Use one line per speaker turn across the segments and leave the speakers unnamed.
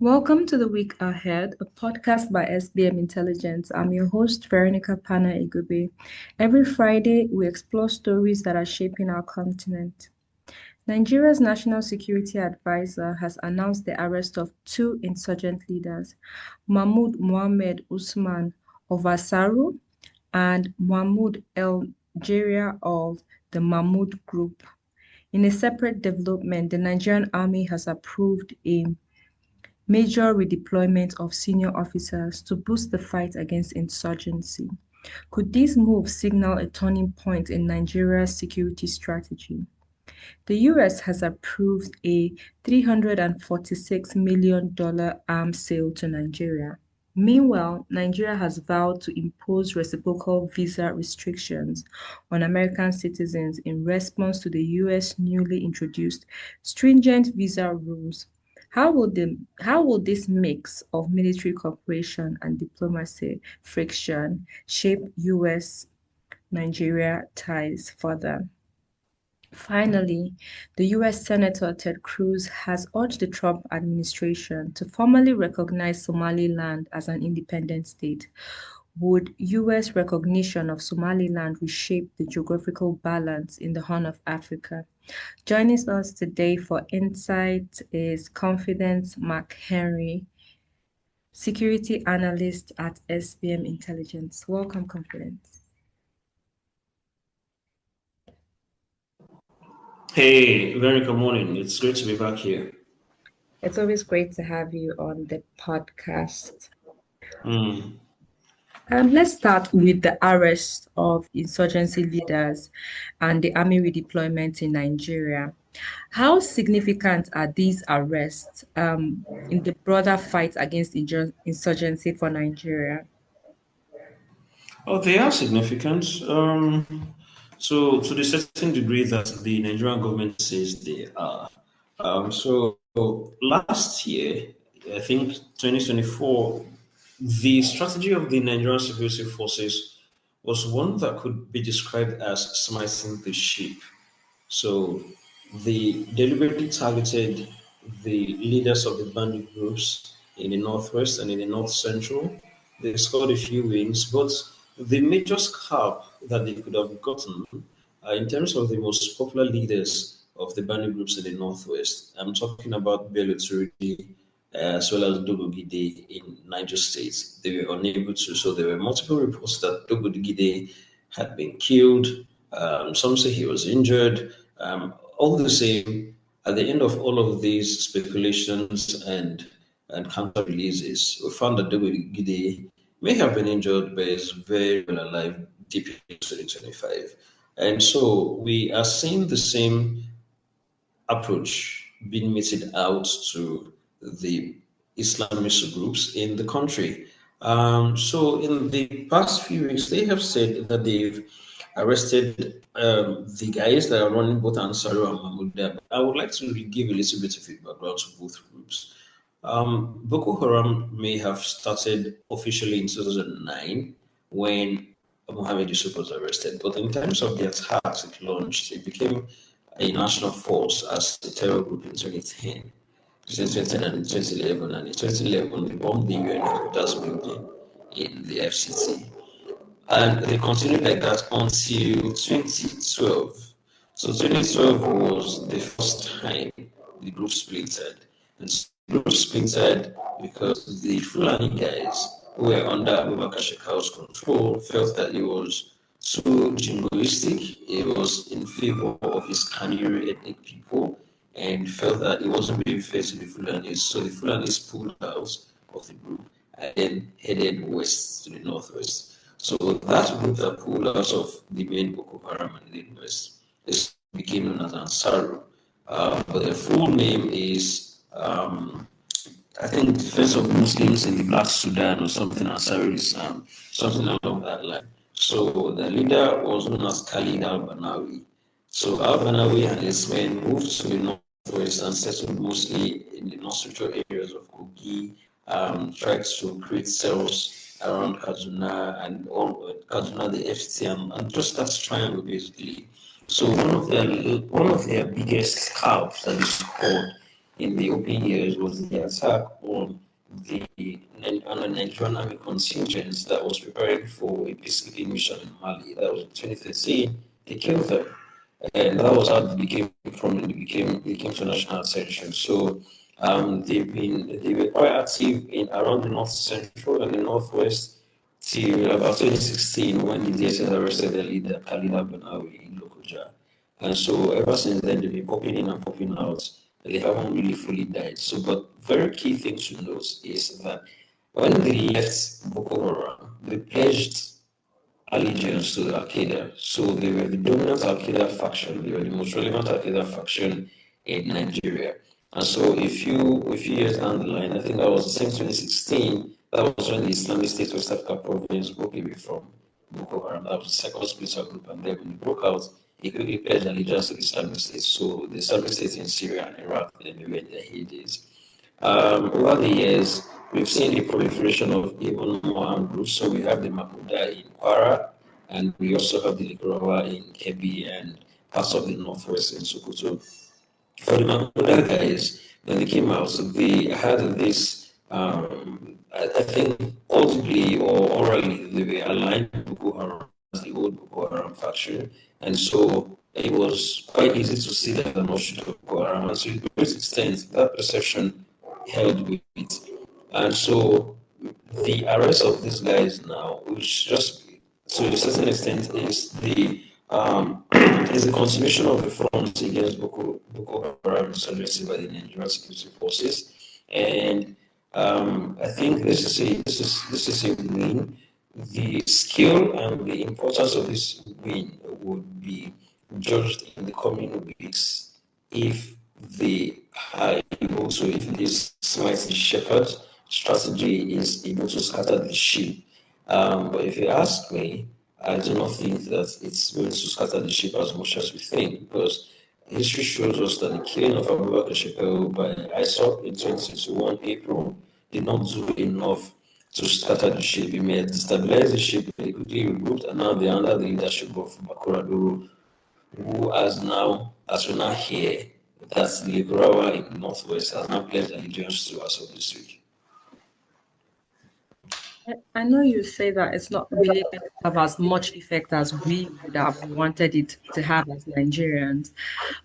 Welcome to The Week Ahead, a podcast by SBM Intelligence. I'm your host, Veronica Pana Igube. Every Friday, we explore stories that are shaping our continent. Nigeria's National Security Advisor has announced the arrest of two insurgent leaders, Mahmud Mohammed Usman of Ansaru and Mahmud al-Nigeri of the Mahmud Group. In a separate development, the Nigerian Army has approved a major redeployment of senior officers to boost the fight against insurgency. Could this move signal a turning point in Nigeria's security strategy? The US has approved a $346 million arms sale to Nigeria. Meanwhile, Nigeria has vowed to impose reciprocal visa restrictions on American citizens in response to the US newly introduced stringent visa rules. How will this mix of military cooperation and diplomacy friction shape US Nigeria ties further? Finally, the US Senator Ted Cruz has urged the Trump administration to formally recognize Somaliland as an independent state. Would US recognition of Somaliland reshape the geographical balance in the Horn of Africa? Joining us today for insight is Confidence McHenry, security analyst at SBM Intelligence. Welcome, Confidence.
Hey, very good morning. It's great to be back here.
It's always great to have you on the podcast.
Mm.
Let's start with the arrest of insurgency leaders and the army redeployment in Nigeria. How significant are these arrests in the broader fight against insurgency for Nigeria?
Oh, they are significant. So, to the certain degree that the Nigerian government says they are. So, last year, I think 2024, the strategy of the Nigerian security forces was one that could be described as smiting the sheep. So they deliberately targeted the leaders of the bandit groups in the northwest and in the north central. They scored a few wins, but the major scalp that they could have gotten in terms of the most popular leaders of the bandit groups in the northwest. I'm talking about Bello Turidi as well as Dogo Gide in Niger State. They were unable to. So there were multiple reports that Dogo Gide had been killed. Some say he was injured. All the same, at the end of all of these speculations and counter releases, we found that Dogo Gide may have been injured, but is very well alive deep in 2025. And so we are seeing the same approach being meted out to the Islamist groups in the country. So, in the past few weeks, they have said that they've arrested the guys that are running both Ansaru and Mahmuda. But I would like to give a little bit of background to both groups. Boko Haram may have started officially in 2009 when Mohammed Yusuf was arrested, but in terms of the attacks it launched, it became a national force as a terror group in 2010, 2010 and 2011. And in 2011, they bombed the UN headquarters building in the FCT. And they continued like that until 2012. So 2012 was the first time the group splintered. And the group splintered because the Fulani guys who were under Abubakar Shekau's control felt that it was too jingoistic, it was in favor of his Kanuri ethnic people, and felt that it wasn't really fair to the Fulanis. So the Fulanis pulled out of the group and then headed west to the northwest. So that group that pulled out of the main Boko Haram and the West is became known as Ansaru. But their full name is, I think, Defense of Muslims in the Black Sudan or something. Ansaru is something along that line. So the leader was known as Khalid al-Banawi. So al-Banawi and his men moved to the northwest and settled mostly in the north central areas of Kogi, tried to create cells around Kaduna and all Kaduna, the FTM, and just that triangle basically. So one of their biggest scalps that is called in the open years was the attack on on a Nigerian Army contingent that was preparing for a peacekeeping mission in Mali. That was in 2013. They killed them, and that was how it became prominent. It became to national attention. So they were quite active in around the north central and the northwest till about 2016 when the DSS arrested their leader Khalida Benawi in Lokoja. And so ever since then they've been popping in and popping out. They haven't really fully died. So, but very key thing to note is that when they left Boko Haram, they pledged allegiance to Al Qaeda. So they were the dominant Al Qaeda faction. They were the most relevant Al Qaeda faction in Nigeria. And so a few years down the line, I think that was the same 2016. That was when the Islamic State West Africa province broke away from Boko Haram. That was the second splinter group, and then when it broke out, it quickly pledged allegiance to the Islamic State. So the Islamic State in Syria and Iraq, then they were in their heydays. Over the years, we've seen the proliferation of even more armed groups. So we have the Mahmuda in Kwara, and we also have the Ligurawa in Kebbi and parts of the northwest in Sokoto. For the Mahmuda guys, when they came out, they had this, I think, audibly or orally, they were aligned with Boko Haram as the old Boko Haram faction. And so it was quite easy to see that the notion of Boko Haram. And so, to a great extent, that perception held weight. And so the arrest of these guys now, which just to a certain extent is the continuation of the front against Boko Haram insurgency by the Nigerian security forces, and I think this is a win. The skill and the importance of this win would be judged in the coming weeks if they are able to, if this mighty shepherd strategy is able to scatter the sheep. But if you ask me, I do not think that it's going to scatter the ship as much as we think, because history shows us that the killing of Abubakar Shekau by ISOP in 2021 April did not do enough to scatter the ship. It may destabilize the ship, they quickly regrouped, and now they're under the leadership of Bakuraduru, who has now, as we now hear, that the Ligurawa in the northwest has now pledged allegiance to us of this week.
I know you say that it's not really going to have as much effect as we would have wanted it to have as Nigerians,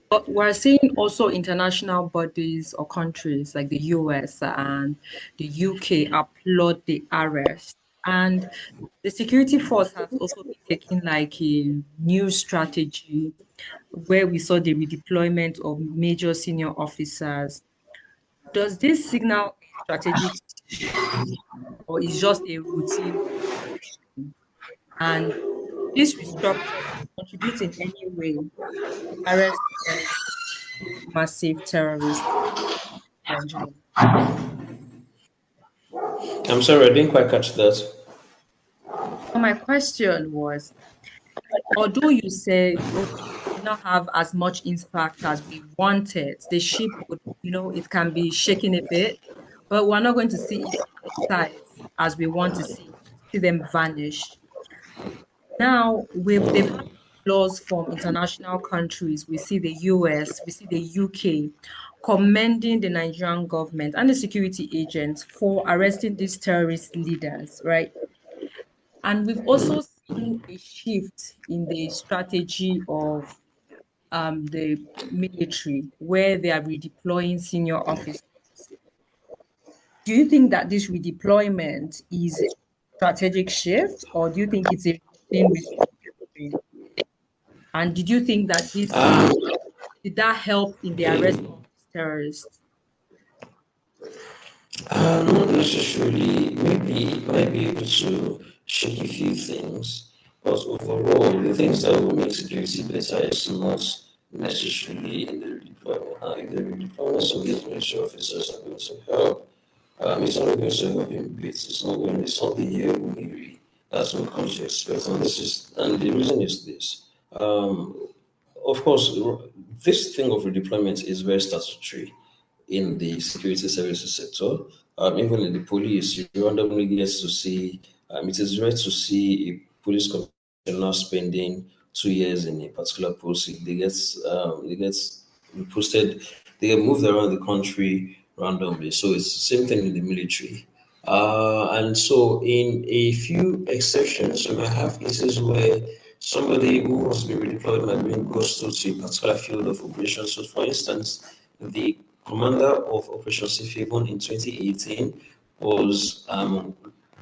but we're seeing also international bodies or countries like the US and the UK applaud the arrest. And the security force has also been taking like a new strategy where we saw the redeployment of major senior officers. Does this signal a strategic or is just a routine operation? And this restructure contributes in any way to the arrest of massive terrorists in Nigeria?
I'm sorry, I didn't quite catch that.
So my question was, although you said, okay, it did not have as much impact as we wanted, the ship would, it can be shaken a bit, but we're not going to see its size as we want to see them vanish. Now, they've had laws from international countries. We see the US, we see the UK commending the Nigerian government and the security agents for arresting these terrorist leaders, right? And we've also seen a shift in the strategy of the military where they are redeploying senior officers. Do you think that this redeployment is a strategic shift, or do you think it's a routine restructuring? And did you think that did that help in the arrest
Okay.
of these terrorists?
Not necessarily. Maybe it might be able to shake a few things, but overall, the things that will make security better is not necessarily in the redeployment. If the redeployment of these military officers are going to help, it's not going to help in bits. It's not the year we that's what comes to expect. And the reason is this. Of course, this thing of redeployment is very statutory in the security services sector. Even in the police, you randomly get to see, it is rare to see a police commissioner spending 2 years in a particular post. They get reposted, they get moved around the country randomly. So it's the same thing in the military. And so, in a few exceptions, you may have cases where somebody who has been redeployed might be goes to a particular field of operations. So, for instance, the commander of Operation Safe Haven in 2018 was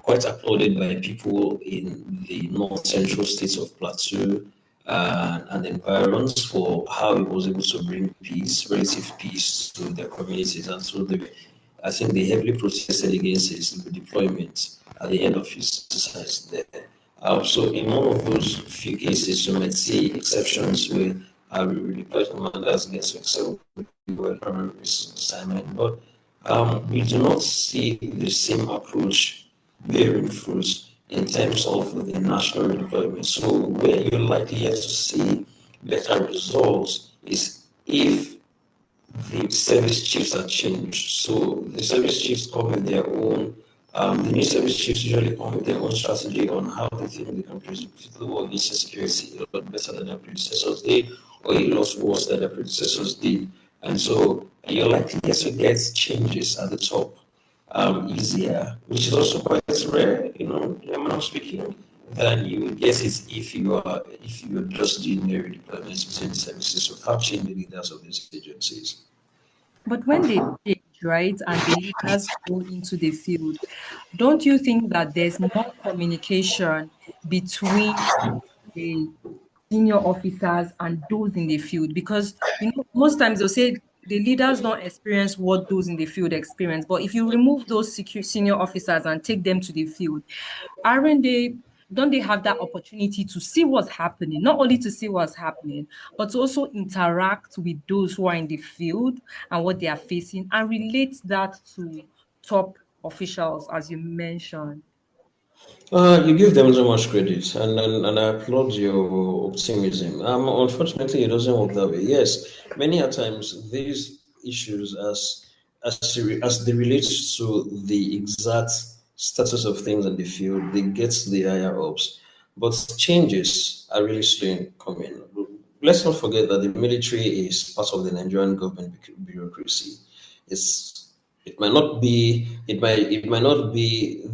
quite applauded by people in the north central states of Plateau and environs for how he was able to bring peace, relative peace to their communities. And so I think they heavily protested against his deployment at the end of his exercise there. So in one of those few cases, you might see exceptions where redeployed commanders get to excel well primary assignment, but we do not see the same approach bearing fruit in terms of the national deployment. So where you're likely to see better results is if the service chiefs are changed. So the service chiefs come with their own, the new service chiefs usually come with their own strategy on how they think they can produce the war against security a lot better than their predecessors did, or a lot worse than their predecessors did. And so you're likely to get changes at the top easier, which is also quite rare, I'm not speaking, than you would get it if you're just doing the redeployments between services without changing the leaders of these agencies.
But when they change, right, and the leaders go into the field, don't you think that there's more communication between the senior officers and those in the field? Because most times they'll say the leaders don't experience what those in the field experience. But if you remove those senior officers and take them to the field, aren't they? Don't they have that opportunity to see what's happening? Not only to see what's happening, but to also interact with those who are in the field and what they are facing and relate that to top officials, as you mentioned.
You give them so much credit, and I applaud your optimism. Unfortunately, it doesn't work that way. Yes, many a times these issues, as they relate to the exact status of things in the field, they get to the higher ups, but changes are really slow in coming. Let's not forget that the military is part of the Nigerian government bureaucracy. It's it might not be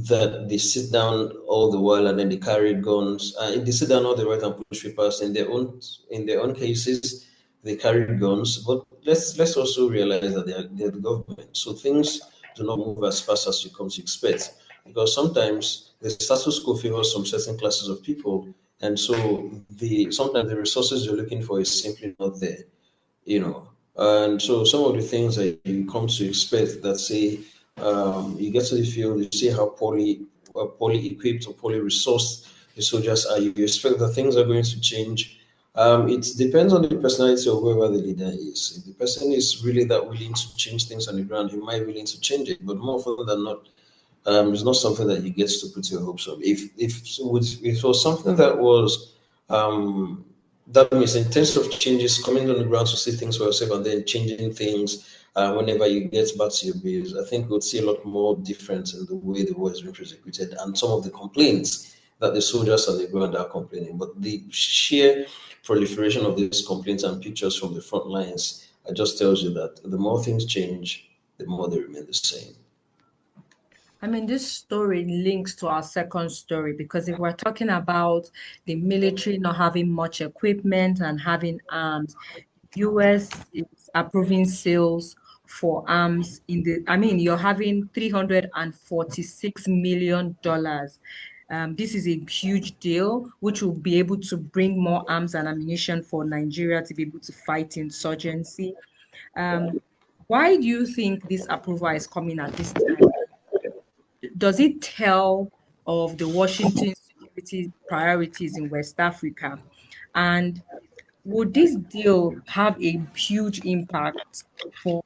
that they sit down all the while and then they carry guns. They sit down all the right and push papers in their own cases they carry guns. But let's also realize that they're the government, so things do not move as fast as you come to expect, because sometimes the status quo favors some certain classes of people, and so the sometimes the resources you're looking for is simply not there, you know. And so some of the things that you come to expect that say you get to the field, you see how poorly equipped or poorly resourced the soldiers are. You expect that things are going to change. It depends on the personality of whoever the leader is. If the person is really that willing to change things on the ground, he might be willing to change it. But more often than not, it's not something that you get to put your hopes on. If it was something that was that means in terms of changes coming on the ground to see things for yourself and then changing things whenever you get back to your base, I think we'll see a lot more difference in the way the war is being prosecuted and some of the complaints that the soldiers on the ground are complaining. But the sheer proliferation of these complaints and pictures from the front lines, it just tells you that the more things change, the more they remain the same.
I mean, this story links to our second story because if we're talking about the military not having much equipment and having arms, US is approving sales for arms in the, I mean, you're having $346 million. This is a huge deal, which will be able to bring more arms and ammunition for Nigeria to be able to fight insurgency. Um, why do you think this approval is coming at this time? Does it tell of the Washington security priorities in West Africa? And would this deal have a huge impact for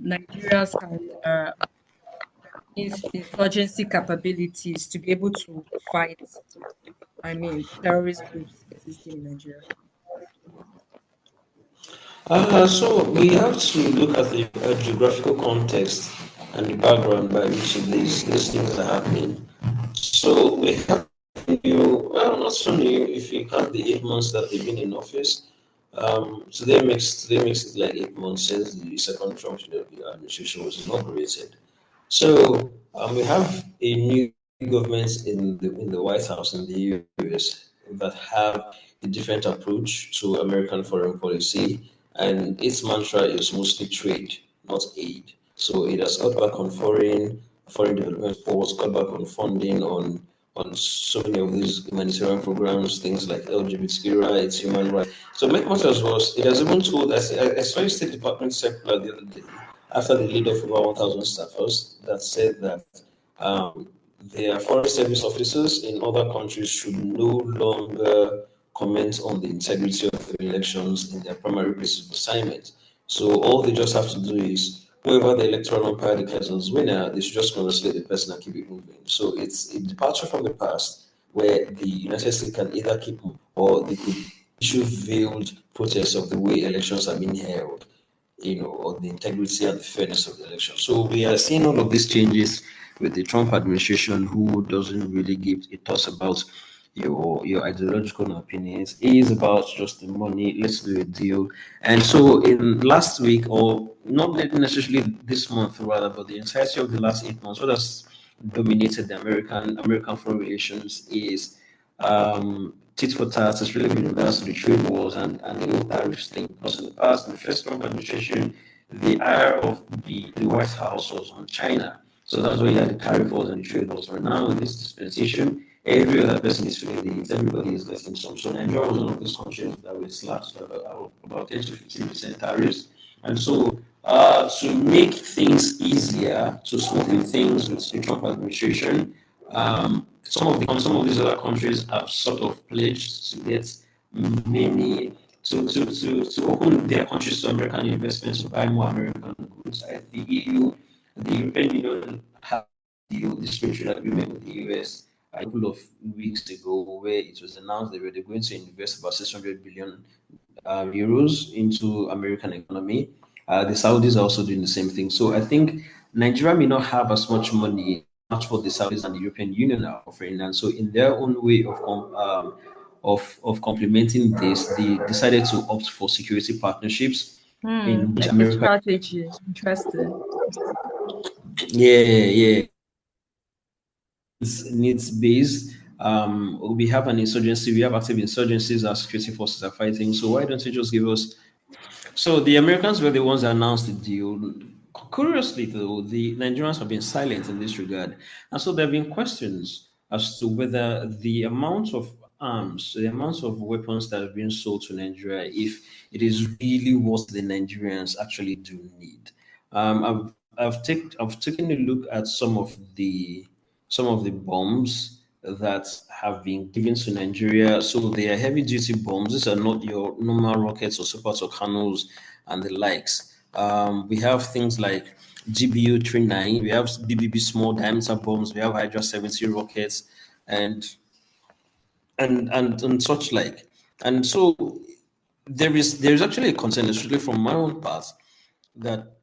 Nigeria's insurgency capabilities to be able to fight, I mean, terrorist groups existing in Nigeria?
So we have to look at the geographical context and the background by which these things are happening. So we have new, well, not so new if you count the 8 months that they've been in office. Today makes it like 8 months since the second Trump administration was inaugurated. So we have a new government in the White House in the US that have a different approach to American foreign policy, and its mantra is mostly trade, not aid. So it has cut back on foreign development supports, cut back on funding on so many of these humanitarian programs, things like LGBTQ rights, human rights. So make matters worse, it has even told us, I saw a State Department circular the other day after the laid off over 1,000 staffers that said that um, their foreign service officers in other countries should no longer comment on the integrity of the elections in their primary places of assignment. So all they just have to do is whoever the electoral umpire declares as winner, they should just congratulate the person and keep it moving. So it's a departure from the past where the United States can either keep or they could issue veiled protests of the way elections are being held, or the integrity and the fairness of the election. So we are seeing all of these changes with the Trump administration, who doesn't really give a toss about your ideological opinions. It is about just the money. Let's do a deal. And so in last week, or not necessarily this month rather, but the entirety of the last 8 months, what has dominated the American foreign relations is tit for tat. Has really been in regards to the trade wars and the whole tariffs thing. Because in the past, the first Trump administration, the ire of the White House was on China. So that's why you had the tariff wars and the trade wars. But now in this dispensation, every other person is feeling it. Everybody is getting some. So Nigeria was one of those countries that were slapped about 10 to 15% tariffs. And so to make things easier, to smoothen things with the Trump administration, some of these other countries have sort of pledged to get many to open their countries to American investments, to buy more American goods. Like the EU, the European Union have this trade agreement with the US a couple of weeks ago, where it was announced they were going to invest about 600 billion euros into American economy. The Saudis are also doing the same thing. So I think Nigeria may not have as much money as what the Saudis and the European Union are offering, and so in their own way of complementing this, they decided to opt for security partnerships in which
Like a
America.
strategy. Interesting.
Yeah, yeah, needs based. We have an insurgency. We have active insurgencies. Our security forces are fighting. So why don't you just give us? So the Americans were the ones that announced the deal. Curiously, though, the Nigerians have been silent in this regard, and so there have been questions as to whether the amount of arms, the amount of weapons that have been sold to Nigeria, if it is really what the Nigerians actually do need. I've taken a look at some of the bombs that have been given to Nigeria. So they are heavy duty bombs. These are not your normal rockets or super tucanos and the likes. We have things like GBU 39, we have BBB small diameter bombs, we have Hydra 70 rockets, and and such like. And so there is actually a concern, especially from my own part, that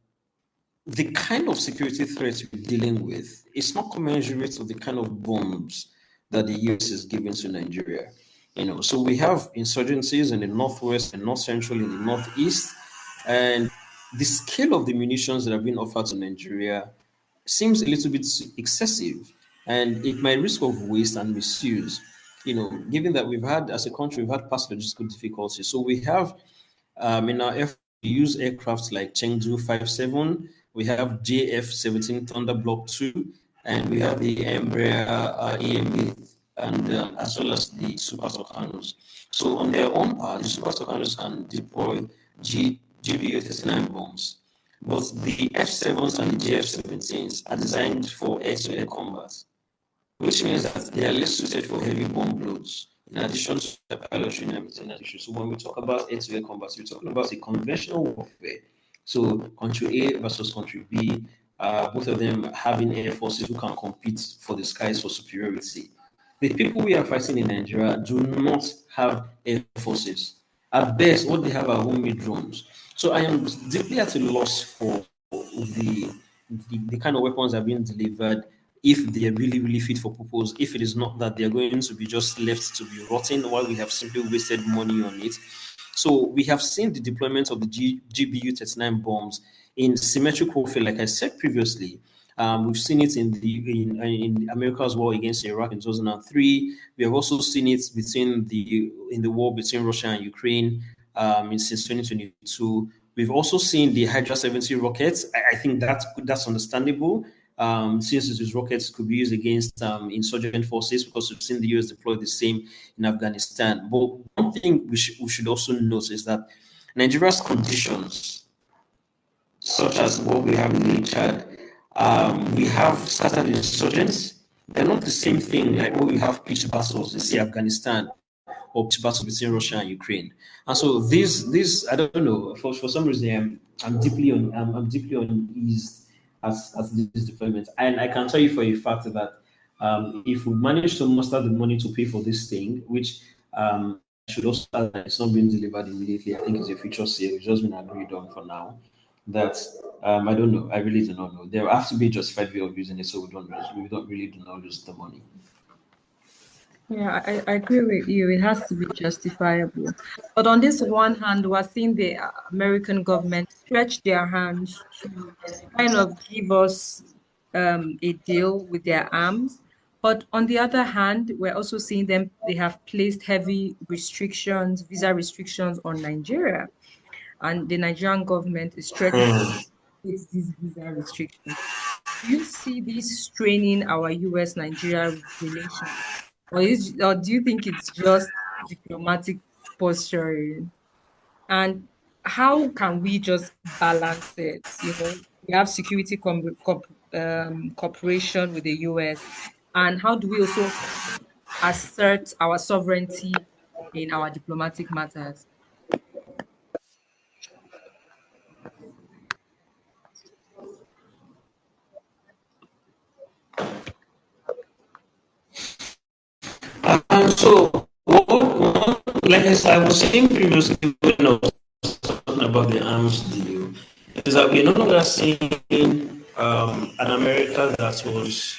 the kind of security threats we're dealing with is not commensurate with the kind of bombs that the US is giving to Nigeria. So we have insurgencies in the northwest and north central, in the northeast, and the scale of the munitions that have been offered to Nigeria seems a little bit excessive, and it might risk of waste and misuse. Given that as a country, we've had past logistical difficulties, so we have in our air, we use aircrafts like Chengdu 57, we have JF-17 Thunder Block 2, and we have the Embraer EMA, and as well as the Super Tucanos. So on their own part, the Super Tucanos can deploy GBU-39 bombs, but the F-7s and the JF-17s are designed for air-to-air combat, which means that they are less suited for heavy bomb loads. In addition to the pilot training and maintenance issues. So when we talk about air-to-air combat, we're talking about a conventional warfare. So country A versus country B, both of them having air forces who can compete for the skies for superiority. The people we are fighting in Nigeria do not have air forces. At best, what they have are homemade drones. So I am deeply at a loss for the kind of weapons that are being delivered, if they are really, really fit for purpose, if it is not that they are going to be just left to be rotting while we have simply wasted money on it. So we have seen the deployment of the GBU-39 bombs in symmetric warfare, like I said previously. We've seen it in America's war against Iraq in 2003. We have also seen it in the war between Russia and Ukraine since 2022. We've also seen the Hydra 70 rockets. I think that's understandable, since these rockets could be used against insurgent forces, because we've seen the US deploy the same in Afghanistan. But one thing we should also note is that Nigeria's conditions, such as what we have in Chad, we have scattered insurgents. They're not the same thing like what we have pitched battles in, say, Afghanistan, or pitched battles between Russia and Ukraine. And so this I don't know, for some reason I'm deeply uneased as this deployment. And I can tell you for a fact that if we manage to muster the money to pay for this thing, which should also add that it's not being delivered immediately. I think it's a future sale. It's just been agreed on for now. That I don't know. I really do not know. There has to be a justified way of using it, so we don't really do not lose the money.
Yeah, I agree with you. It has to be justifiable. But on this one hand, we're seeing the American government stretch their hands to kind of give us a deal with their arms. But on the other hand, we're also seeing they have placed heavy restrictions, visa restrictions on Nigeria. And the Nigerian government is threatening with these visa restrictions. Do you see this straining our US-Nigeria relations? Or do you think it's just diplomatic posturing? And how can we just balance it? We have security cooperation with the US, and how do we also assert our sovereignty in our diplomatic matters?
So, like I was saying previously, when I was talking about the arms deal, is that we're no longer seeing an America that was,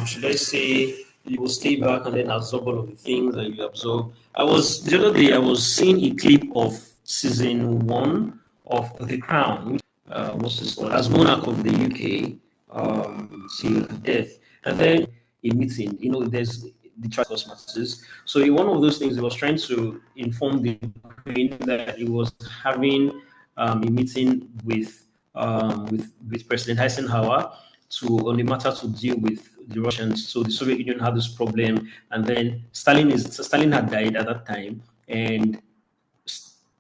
should I say, you will stay back and then absorb all of the things that you absorb. The other day, I was seeing a clip of season 1 of The Crown, which was this called, as monarch of the UK, till death. And then a meeting, there's the Trust matters. So in one of those things, he was trying to inform the Queen that he was having a meeting with President Eisenhower on the matter to deal with the Russians. So the Soviet Union had this problem, and then Stalin had died at that time, and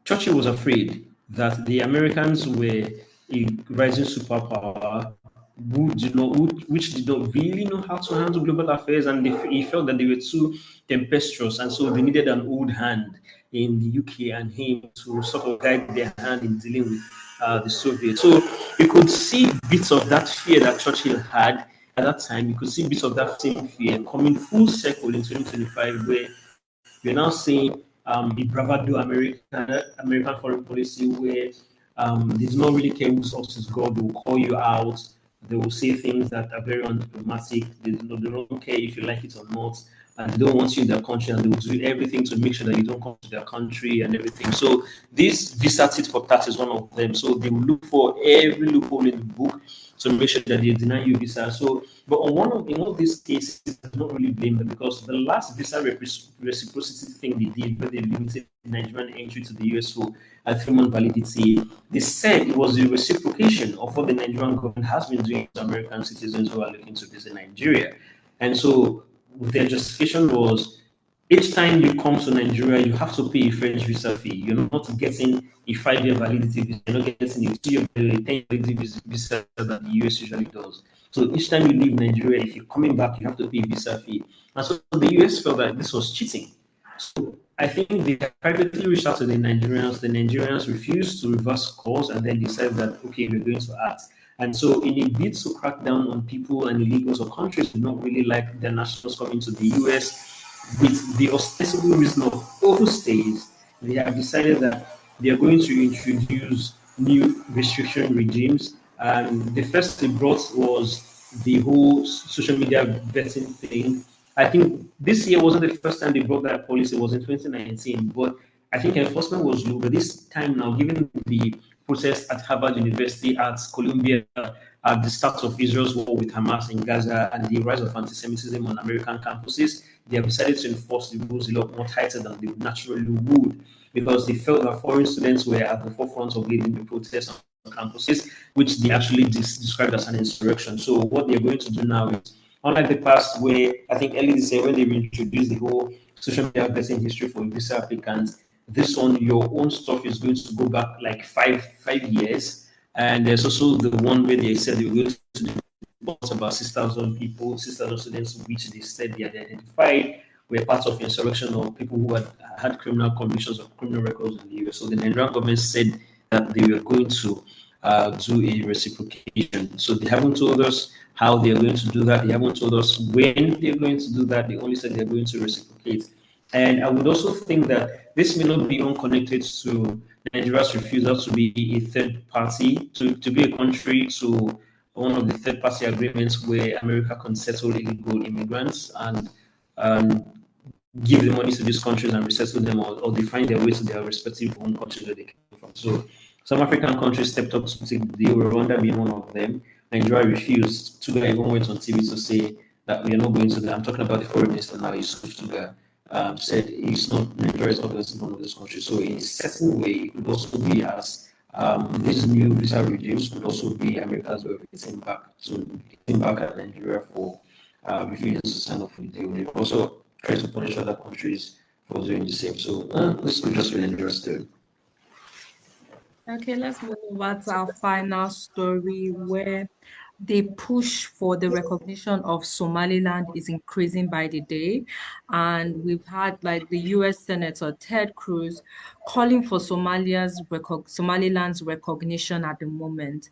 Churchill was afraid that the Americans were a rising superpower which did not really know how to handle global affairs, and he felt that they were too tempestuous, and so they needed an old hand in the UK and him to sort of guide their hand in dealing with the Soviets. So you could see bits of that fear that Churchill had at that time. You could see bits of that same fear coming full circle in 2025, where we're now seeing the bravado American foreign policy, where they do not really care whose horse is God. They will call you out. They will say things that are very undiplomatic. They don't care if you like it or not, and they don't want you in their country, and they will do everything to make sure that you don't come to their country and everything. So this visa tit for tat is one of them. So they will look for every loophole in the book to make sure that they deny you visa. So, but in one of these cases, I do not really blame them, because the last visa reciprocity thing they did, where they limited Nigerian entry to the US for a 3-month validity, they said it was a reciprocation of what the Nigerian government has been doing to American citizens who are looking to visit Nigeria. And so their justification was, each time you come to Nigeria, you have to pay a French visa fee. You're not getting a 5-year validity visa. You're not getting a 2-year, 10-year validity visa that the US usually does. So each time you leave Nigeria, if you're coming back, you have to pay a visa fee. And so the US felt that this was cheating. So I think they privately reached out to the Nigerians. The Nigerians refused to reverse course, and then decided that, okay, we're going to act. And so, in a bid to crack down on people and illegals or countries who don't really like their nationals coming to the US, with the ostensible reason of overstays, they have decided that they are going to introduce new restriction regimes. And the first they brought was the whole social media vetting thing. I think this year wasn't the first time they brought that policy, it was in 2019. But I think enforcement was low, but this time now, given the protests at Harvard University, at Columbia, at the start of Israel's war with Hamas in Gaza, and the rise of anti-Semitism on American campuses, they have decided to enforce the rules a lot more tighter than they naturally would, because they felt that foreign students were at the forefront of leading the protests on campuses, which they actually described as an insurrection. So what they're going to do now is, unlike the past, where I think early this year when they introduced the whole social media vetting history for visa applicants, this one, your own stuff is going to go back like five years. And there's also the one where they said they were going to report about 6,000 people, 6,000 students, which they said they had identified were part of insurrection or people who had criminal convictions or criminal records in the US. So the Nigerian government said that they were going to do a reciprocation. So they haven't told us how they're going to do that. They haven't told us when they're going to do that. They only said they're going to reciprocate. And I would also think that this may not be unconnected to Nigeria's refusal to be a third party, to be a country to one of the third party agreements where America can settle illegal immigrants and um, give the money to these countries and resettle them, or they find their way to their respective home countries where they came from. So some African countries stepped up to take the deal, Rwanda being one of them. Nigeria refused. Tuga even went on TV to say that we are not going to that. I'm talking about the foreign minister now, Yusuf Tuga. Said it's not, Nigeria is not going to be one of those countries. So in a certain way, it could also be as these new visa regimes could also be America's way of getting back. So getting back at Nigeria for refusing to sign up for the deal. They've also tried to punish other countries for doing the same. So this could just be interesting.
Okay, let's move over to our final story where the push for the recognition of Somaliland is increasing by the day. And we've had like the US Senator Ted Cruz calling for Somaliland's recognition at the moment.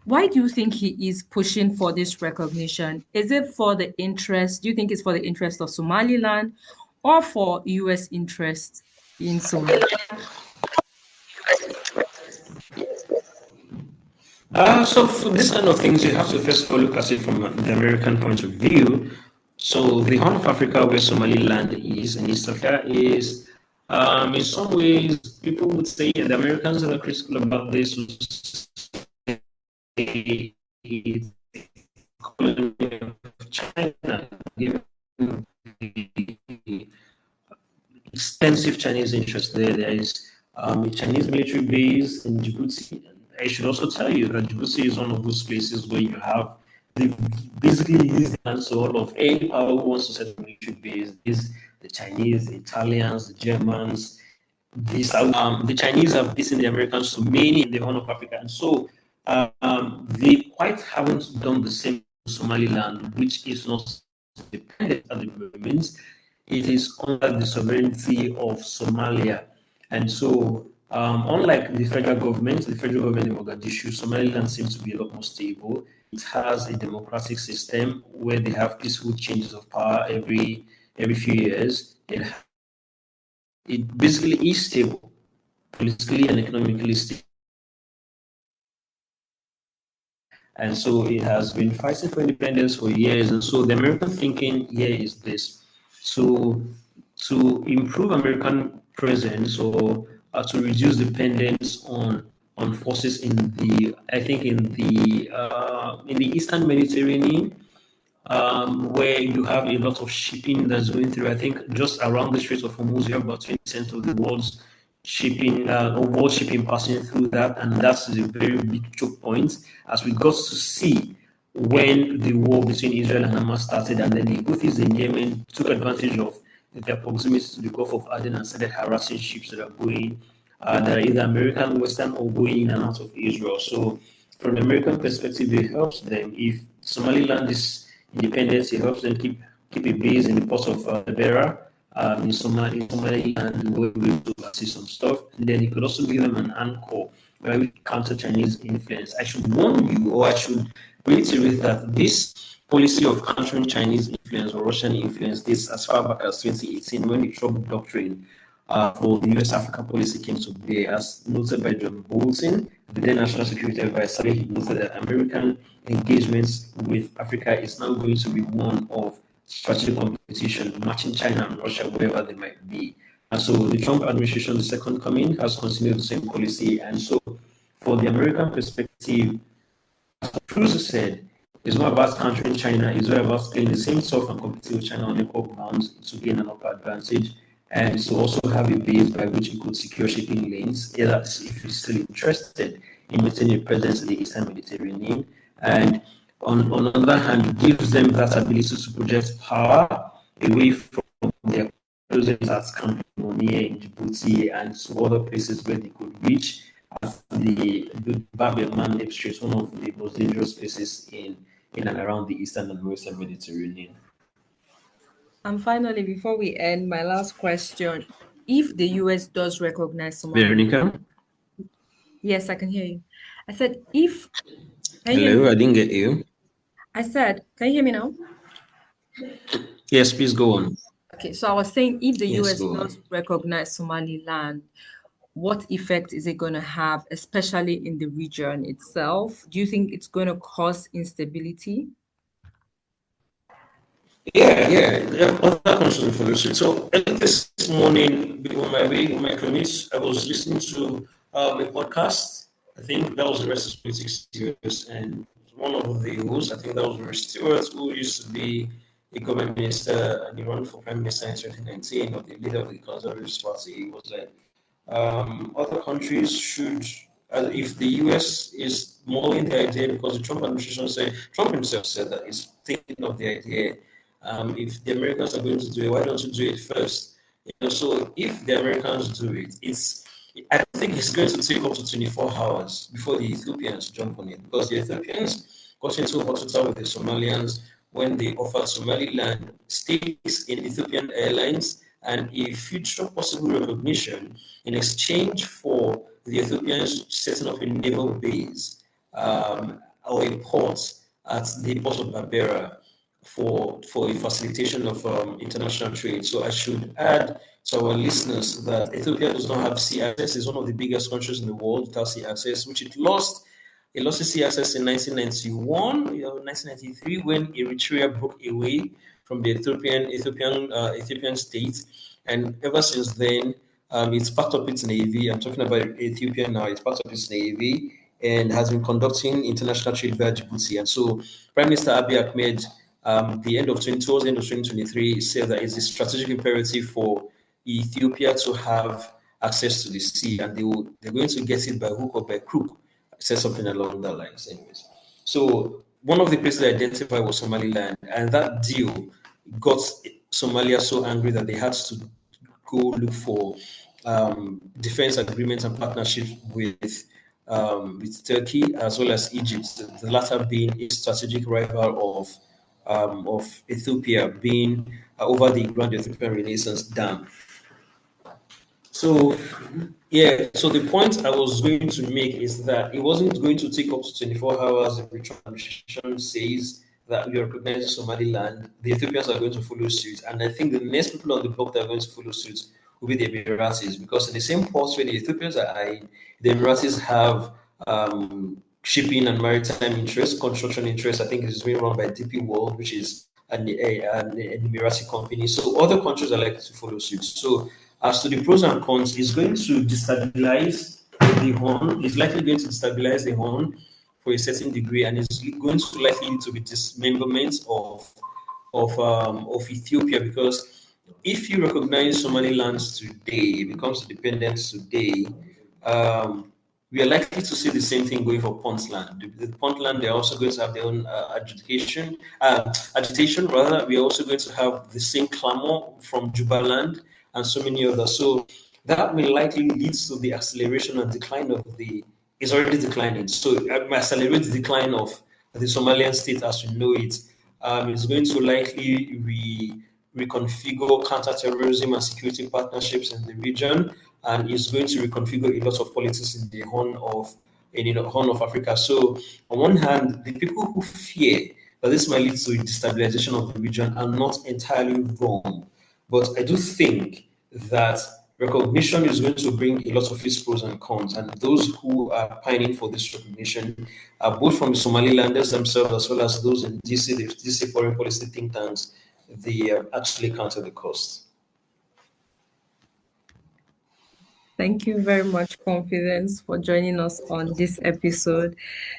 Why do you think he is pushing for this recognition? Is it for the interest? Do you think it's for the interest of Somaliland or for US interest in Somaliland?
So for this kind of things, you have to first of all look at it from the American point of view. So the Horn of Africa, where Somaliland is, and East Africa is, in some ways, people would say, and the Americans that are critical about this would say it's colony of China, given the extensive Chinese interest there. There is a Chinese military base in Djibouti. I should also tell you that Djibouti is one of those places where you have the basically is the answer of any power who wants to set a military base is the Chinese, the Italians, the Germans. The Chinese have beaten the Americans to many in the Horn of Africa, and so they quite haven't done the same to Somaliland, which is not independent at the moment. It is under the sovereignty of Somalia. And so, unlike the federal government in Mogadishu, Somaliland seems to be a lot more stable. It has a democratic system where they have peaceful changes of power every few years. It basically is stable, politically and economically stable. And so it has been fighting for independence for years. And so the American thinking here is this: to improve American presence or to reduce dependence on forces in the I think in the Eastern Mediterranean, where you have a lot of shipping that's going through. I think just around the Strait of Hormuz, you have about 20% of the world's shipping or world shipping passing through that, and that's a very big choke point. As we got to see when the war between Israel and Hamas started, and then the Houthis in Yemen took advantage of their proximity to the Gulf of Aden and started harassing ships that are going, that are either American, Western, or going in and out of Israel. So, from the American perspective, it helps them if Somaliland is independence. It helps them keep a base in the port of Beira in Somali, and we're able to see some stuff. And then it could also give them an anchor where we counter Chinese influence. I should warn you, or I should reiterate that this policy of countering Chinese influence or Russian influence dates as far back as 2018 when the Trump doctrine for the US Africa policy came to bear, as noted by John Bolton, the then National Security Advisor. He noted that American engagements with Africa is now going to be one of strategic competition, matching China and Russia wherever they might be. So the Trump administration, the second coming, has continued the same policy. And so for the American perspective, Cruz said, it's not about countering China, it's not about playing the same stuff and competing with China on equal grounds to gain an upper advantage, and to also have a base by which it could secure shipping lanes, yeah, that's if it's still interested in maintaining a presence in the Eastern Mediterranean. And on the other hand, it gives them that ability to project power away from their presence at Cambodia, in Djibouti, and to other places where they could reach the Bab el Mandeb Strait, one of the most dangerous places in and around the eastern and western Mediterranean.
And finally, before we end, my last question. If the US does recognize Somaliland,
Veronica?
yes, I can hear you. I said, if, can you hear
Hello,
me?
I didn't get you.
I said, can you hear me now?
Yes, please go on.
Okay, so I was saying, if the
Yes,
US
go
does
on.
recognize Somaliland, what effect is it going to have, especially in the region itself? Do you think it's going to cause instability?
Yeah. Other countries will follow suit. So this morning, on my way, on my commute, I was listening to a podcast. I think that was the rest of politics series, and one of the hosts, I think that was Mr. Stewart, who used to be a government minister and he ran for prime minister in 2019, or the leader of the Conservative Party. Was like, other countries should, if the US is mulling the idea, because the Trump administration said, Trump himself said that he's thinking of the idea. If the Americans are going to do it, why don't you do it first? So if the Americans do it, I think it's going to take up to 24 hours before the Ethiopians jump on it, because the Ethiopians got into hot water with the Somalians when they offered Somaliland stakes in Ethiopian Airlines and a future possible recognition in exchange for the Ethiopians setting up a naval base or a port at the port of Berbera for a facilitation of international trade. So I should add to our listeners that Ethiopia does not have sea access. It's one of the biggest countries in the world without sea access, which it lost. It lost its sea access in 1991, 1993, when Eritrea broke away from the Ethiopian state, and ever since then, it's packed up its navy. I'm talking about Ethiopia now. It's packed up its navy and has been conducting international trade via Djibouti. And so, Prime Minister Abiy Ahmed, towards the end of 2023, said that it's a strategic imperative for Ethiopia to have access to the sea, and they're going to get it by hook or by crook. Said something along that lines, anyways. So one of the places I identified was Somaliland, and that deal got Somalia so angry that they had to go look for defense agreements and partnerships with Turkey as well as Egypt. The latter being a strategic rival of Ethiopia, being over the Grand Ethiopian Renaissance Dam. So, yeah, so the point I was going to make is that it wasn't going to take up to 24 hours if the Trump administration says that we recognize Somaliland. The Ethiopians are going to follow suit. And I think the next people on the block that are going to follow suit will be the Emiratis, because in the same ports where the Ethiopians are eyeing, the Emiratis have shipping and maritime interests, construction interests. I think it's being run by DP World, which is an Emirati company. So other countries are likely to follow suit. So as to the pros and cons, it's going to destabilize the horn. It's likely going to destabilize the horn for a certain degree, and it's going to likely lead to the dismemberment of Ethiopia, because if you recognize Somaliland today, it becomes independent today. Um, we are likely to see the same thing going for Puntland. The Puntland, they're also going to have their own agitation rather. We are also going to have the same clamor from Jubaland and so many others. So that may likely lead to the acceleration and decline of it's already declining. So it may accelerate the decline of the Somalian state as we know it. It's going to likely reconfigure counterterrorism and security partnerships in the region, and is going to reconfigure a lot of politics in the Horn of Africa. So, on one hand, the people who fear that this might lead to a destabilization of the region are not entirely wrong, but I do think that recognition is going to bring a lot of its pros and cons, and those who are pining for this recognition are both from the Somalilanders themselves as well as those in DC, the DC foreign policy think tanks. They actually counter the cost.
Thank you very much, Confidence, for joining us on this episode.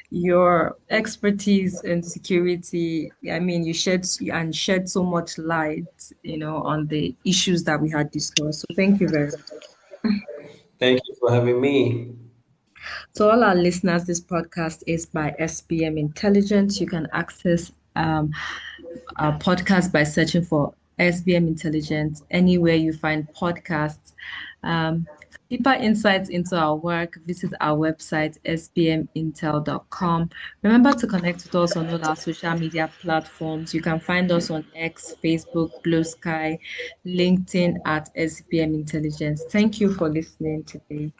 Your expertise in security, I mean, you shed so much light, on the issues that we had discussed. So thank you very much.
Thank you for having me.
To all our listeners, this podcast is by SBM Intelligence. You can access our podcast by searching for SBM Intelligence anywhere you find podcasts. For deeper insights into our work, visit our website, sbmintel.com. Remember to connect with us on all our social media platforms. You can find us on X, Facebook, Blue Sky, LinkedIn at SBM Intelligence. Thank you for listening today.